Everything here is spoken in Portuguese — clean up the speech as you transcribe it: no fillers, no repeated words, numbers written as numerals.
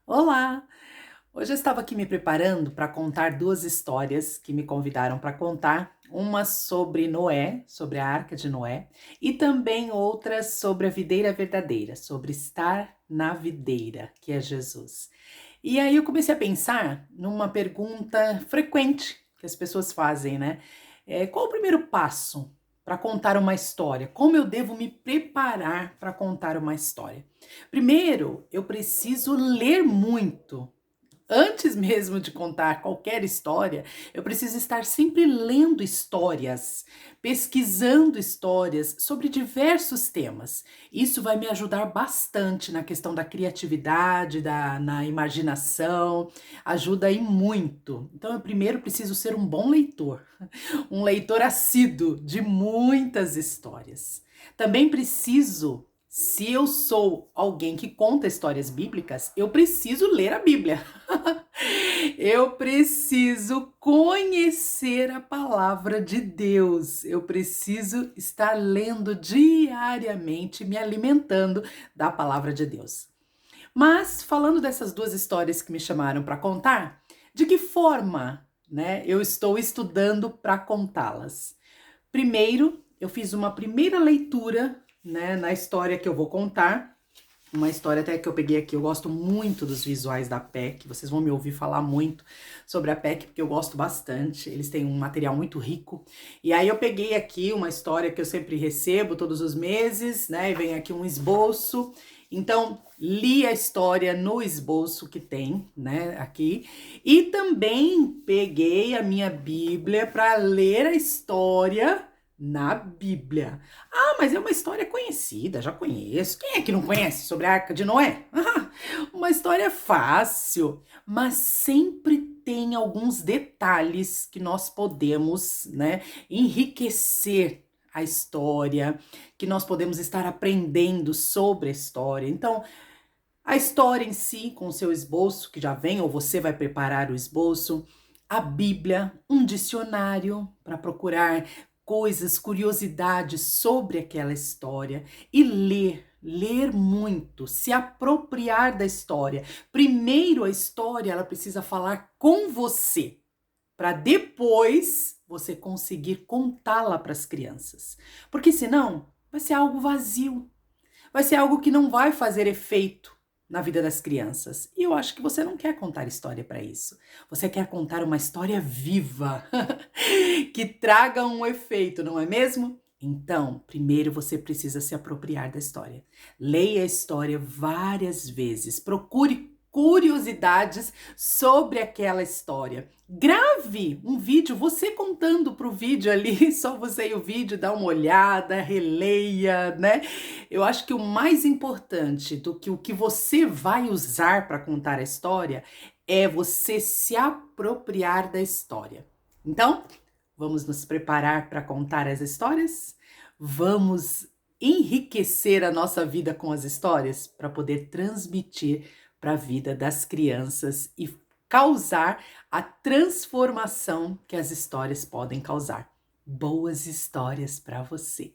Olá! Hoje eu estava aqui me preparando para contar duas histórias que me convidaram para contar. Uma sobre Noé, sobre a Arca de Noé, e também outra sobre a videira verdadeira, sobre estar na videira, que é Jesus. E aí eu comecei a pensar numa pergunta frequente que as pessoas fazem, né? Qual o primeiro passo para contar uma história? Como eu devo me preparar para contar uma história? Primeiro, eu preciso ler muito. Antes mesmo de contar qualquer história, eu preciso estar sempre lendo histórias, pesquisando histórias sobre diversos temas. Isso vai me ajudar bastante na questão da criatividade, na imaginação, ajuda aí muito. Então, eu primeiro preciso ser um bom leitor, um leitor assíduo de muitas histórias. Também preciso, se eu sou alguém que conta histórias bíblicas, eu preciso ler a Bíblia. Eu preciso conhecer a palavra de Deus. Eu preciso estar lendo diariamente, me alimentando da palavra de Deus. Mas falando dessas duas histórias que me chamaram para contar, de que forma, né, eu estou estudando para contá-las? Primeiro, eu fiz uma primeira leitura, né, na história que eu vou contar. Uma história até que eu peguei aqui, eu gosto muito dos visuais da PEC, vocês vão me ouvir falar muito sobre a PEC, porque eu gosto bastante, eles têm um material muito rico. E aí eu peguei aqui uma história que eu sempre recebo todos os meses, né, e vem aqui um esboço. Então, li a história no esboço que tem, né, aqui, e também peguei a minha Bíblia para ler a história na Bíblia. Ah, mas é uma história conhecida, já conheço. Quem é que não conhece sobre a Arca de Noé? Uma história fácil, mas sempre tem alguns detalhes que nós podemos, né, enriquecer a história, que nós podemos estar aprendendo sobre a história. Então, a história em si, com o seu esboço, que já vem, ou você vai preparar o esboço, a Bíblia, um dicionário para procurar coisas, curiosidades sobre aquela história e ler muito, se apropriar da história. Primeiro a história, ela precisa falar com você, para depois você conseguir contá-la para as crianças. Porque senão vai ser algo vazio, vai ser algo que não vai fazer efeito na vida das crianças. E eu acho que você não quer contar história para isso. Você quer contar uma história viva, que traga um efeito, não é mesmo? Então, primeiro você precisa se apropriar da história. Leia a história várias vezes. Procure curiosidades sobre aquela história. Grave um vídeo, você contando pro vídeo ali, só você e o vídeo, dá uma olhada, releia, né? Eu acho que o mais importante do que o que você vai usar para contar a história é você se apropriar da história. Então, vamos nos preparar para contar as histórias? Vamos enriquecer a nossa vida com as histórias para poder transmitir para a vida das crianças e causar a transformação que as histórias podem causar. Boas histórias para você!